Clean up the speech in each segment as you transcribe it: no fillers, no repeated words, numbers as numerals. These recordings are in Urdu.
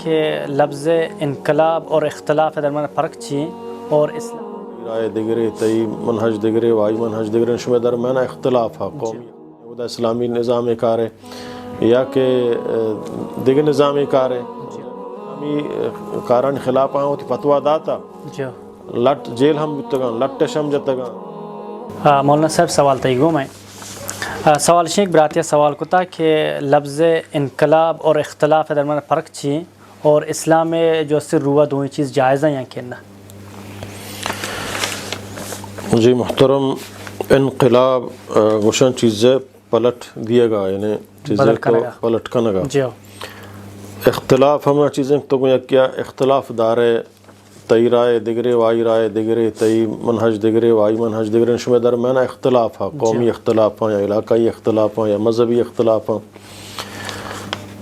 که لفظ انقلاب اور اختلاف درمیان فرق چیه اور اسلام رائے دیگری تی منہج دیگری وائی منہج دیگری شما درمیان اختلاف ہے قومی ودا اسلامی نظام کار ہے یا کہ دیگر نظام کار ہے اسلامی کاران خلاف ہیں ہوتی فتوہ داتا جو لٹ جیل ہم بتگان لٹ شم جتگان. مولانا صاحب سوال تیگو میں سوال شیخ براتیہ سوال کو تھا کہ لفظ انقلاب اور اختلاف درمیان فرق چیه اور اسلام میں جو سر روا دو چیز جائز ہیں یا کہ نہ؟ جی محترم، انقلاب گوشن چیزیں پلٹ دیا گا، یعنی چیزیں کو پلٹ کرنا گا. جو اختلاف ہم چیزیں تو کیا اختلاف دارے تئی رائے دیگرے وائی رائے دیگرے تئی منہج دیگرے وائی منہج دیگرے شما درمیان اختلاف ہے، قومی اختلاف ہیں یا علاقائی اختلاف ہیں یا مذہبی اختلاف ہیں.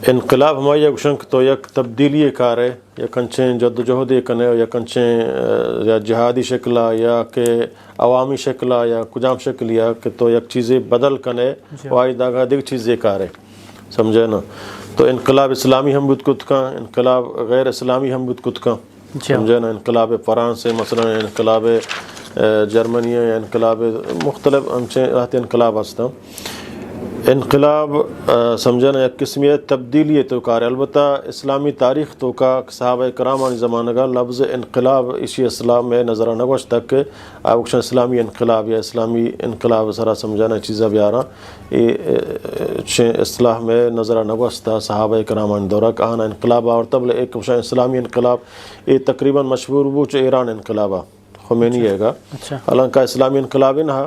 انقلاب ہماری یک شنک تو یک تبدیلی کار ہے، یا کنچیں جد و جہد کنے یا کنچیں یا جہادی شکلہ یا کہ عوامی شکلہ یا کجام شکل یا کہ تو یک چیزیں بدل کنے وائی داگا دیکھ چیزیں کار ہے، سمجھے نا. تو انقلاب اسلامی ہم بود کت کا، انقلاب غیر اسلامی ہم بود کت کا، سمجھے نا. انقلاب فرانس مثلا، انقلاب جرمنی یا انقلاب مختلف ہمچے رہتے انقلاب ہستا. انقلاب سمجھے نا ایک قسمیت تبدیلی تو کار. البتہ اسلامی تاریخ تو کا صحابہ کرام آنی زمانہ کا لفظ انقلاب اسی اسلام میں نظر نگوش تک کہ آوکشن اسلامی انقلاب یا اسلامی انقلاب سرا سمجھانا چیزہ بیارا اصطلاح میں نظر نگوش تھا صحابہ کرام آنی دورہ کہ آنا انقلاب اور تب ایک اسلامی انقلاب یہ تقریباً مشہور بوچ ایران انقلابہ خمینی ہے گا. حالانکہ اسلامی انقلاب نہ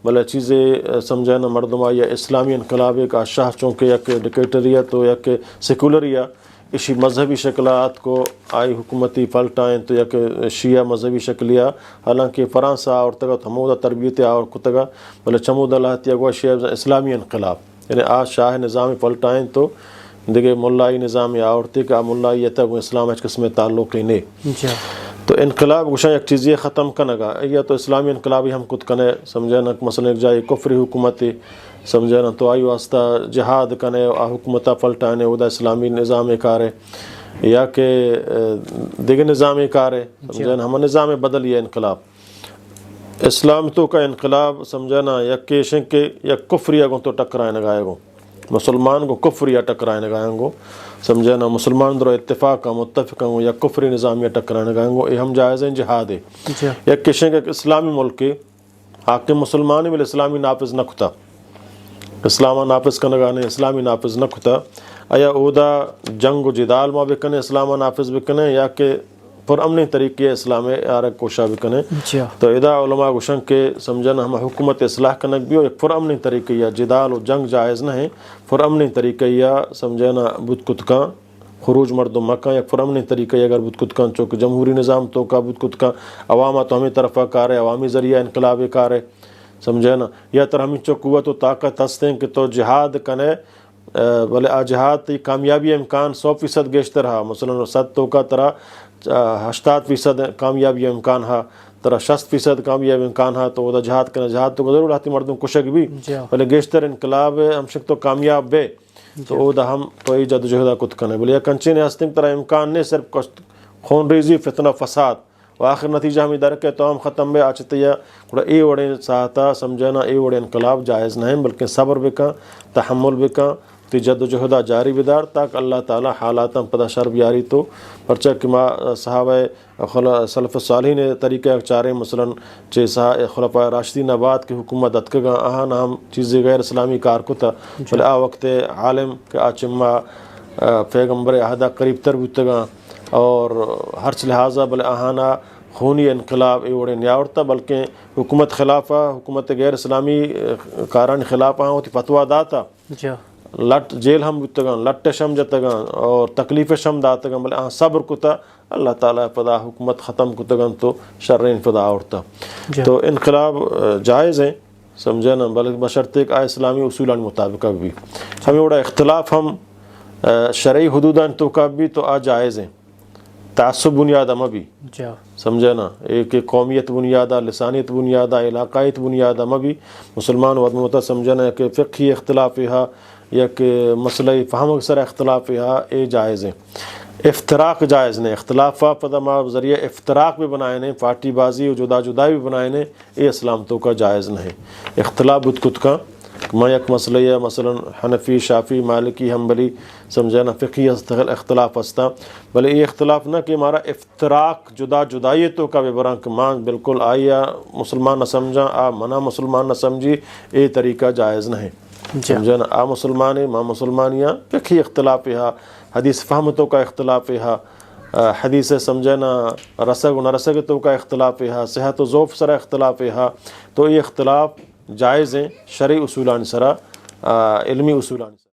بلے چیزیں سمجھانا مردمہ یا اسلامی انقلاب ایک شاہ چونکہ یک ڈکٹیٹریت تو یک سیکولریا اسی مذہبی شکلات کو آئی حکومتی پلٹائیں تو یک شیعہ مذہبی شکلیا. حالانکہ فرانسہ اور تگا ہمودہ تربیت اور کتگا بلے چمودہ لاتی اگوا شیعہ اسلامی انقلاب، یعنی آج شاہ نظام پلٹائیں تو دیکھے ملائی نظام یا عورتی کا ملائی یہ تک اسلام اس قسم تعلق ہی نہیں. تو انقلاب گوشا ایک چیزیں ختم کرنے گا یا تو اسلامی انقلابی ہم خود کنے سمجھے نا مثلا ایک جائے کفری حکومتی سمجھے نا تو آئی واسطہ جہاد کنے حکومتہ پلٹانے ودا اسلامی نظام کار ہے یا کہ دیگر نظام کار ہے، سمجھے نا ہم نظام بدل یہ انقلاب. اسلام تو کا انقلاب سمجھے نا یا کیشن کے یا کفری گو تو ٹکرائے نگائے گو، مسلمان کو کفری یا ٹکرائے نگائیں گو، سمجھے نا مسلمان درو اتفاق کا متفق ہوں یا کفری نظامیہ ٹکرانے گائیں گو. یہ ہم جائز ہیں جہاد ہے یا کشن کے اسلامی ملک کے حاکم مسلمانی مل اسلامی نافذ نہ کھتا، اسلام نافذ کرنے گانے اسلامی نافذ نہ کھتا یا اودا جنگ و جدال ما بکنے اسلام نافذ بکنے یا کہ پر امنی طریقے اسلام آرک کوشا بکنے. تو ادا علماء گوشن کے سمجھنا ہم حکومت اصلاح کنک بھی ہو ایک پر امنی طریقے یا جدال و جنگ جائز نہ ہے، پر امنی طریقے یا سمجھنا بود کتکاں خروج مردم مکہ یا پر امنی طریقے اگر بود کتکاں چونکہ جمہوری نظام تو کا بود کتکاں عوامہ تو ہمیں طرفہ کار ہے، عوامی ذریعہ انقلاب کار ہے، سمجھے نا. یا تر ہمیں چو قوت و طاقت ہستیں کہ تو جہاد کنے بلے آ جہاد تی کامیابی امکان 100% گیشتر ہا، مثلا 100 تو کا طرح 80% کامیابی امکان ہا، طرح 60% کامیابی امکان ہا تو وہ جہاد کرنا جہاد تو ضرور آتی مردم کشک بھی بلے گیشتر انقلاب ہم شک تو کامیاب بے تو وہ ہم تو ای جد جہدہ کت کرنے بلے یا کنچے نے ہستیں طرح امکان نہیں صرف خون ریزی فتنہ فساد و آخر نتیجہ ہمیں درکے تو ہم ختم بے آچتیا کڑا اے وڑے ساہتا سمجھنا اے وڑے انقلاب جائز نہیں بلکہ صبر بکا تحمل بکا تی جد و جہدہ جاری بدار تاک اللہ تعالی حالاتاں پتہ شرب یاری تو پرچہ کما صحابہ سلف صالحین طریقہ چارے مثلا چے خلفاء راشدین آباد کی حکومت اتکگا آہاں ہم چیزیں غیر اسلامی کار کو تھا بلے آ وقت عالم کے آچمہ پیغمبر احدہ قریب تر بودتگا اور ہر لحاظہ بلے آہانا خونی انقلاب ایوڑے نیاورتا بلکہ حکومت خلافہ حکومت غیر اسلامی کاران خلافہ ہوتی فتوہ داتا لٹ جیل ہم بودتگان لٹ شم جتگان اور تکلیف شم داتگان بلے صبر کتا اللہ تعالیٰ پدا حکومت ختم کتگان تو شرین پدا آورتا. تو انقلاب جائز ہیں سمجھے نا بلکہ بشرطے کہ اسلامی اصولان مطابق بھی ہمیں وڑا اختلاف ہم شرعی حدودان تو کا بھی تو جائز ہیں. تعصب بنیادہ مبی سمجھے نا ایک قومیت بنیادہ لسانیت بنیادہ علاقائیت بنیادہ مبی مسلمان ودموتا سمجھے نا کہ فقہی اختلاف ہا یا کہ مسئلہ فہم اکثر اختلاف ہا اے جائز ہیں. افتراق جائز نے اختلافہ پدما ذریعہ افتراق بھی بنائے نے پارٹی بازی و جدا جدائی بھی بنائے نے یہ اسلام تو کا جائز نہیں اختلاف بت کت کا میں یک مسئلہ ہے مثلا حنفی شافی مالکی حنبلی سمجھے نا فقہی اختلاف ہستا بلے یہ اختلاف نہ کہ ہمارا افتراق جدا جدائی تو کا ببراں کہ ماں بالکل آئیا مسلمان نہ سمجھا آ منع مسلمان نہ سمجھی یہ طریقہ جائز نہیں سمجھے نا آ مسلمان ماں مسلمانیاں فقہی اختلاف ہے حدیث فہمتوں کا اختلاف ہے حدیث سمجھے نا رسگ و نہ رسگ تو کا اختلاف ہے صحت و ضعف سرا اختلاف ہے تو یہ اختلاف جائز ہیں شرعی اصولان سرا علمی اصولان سرا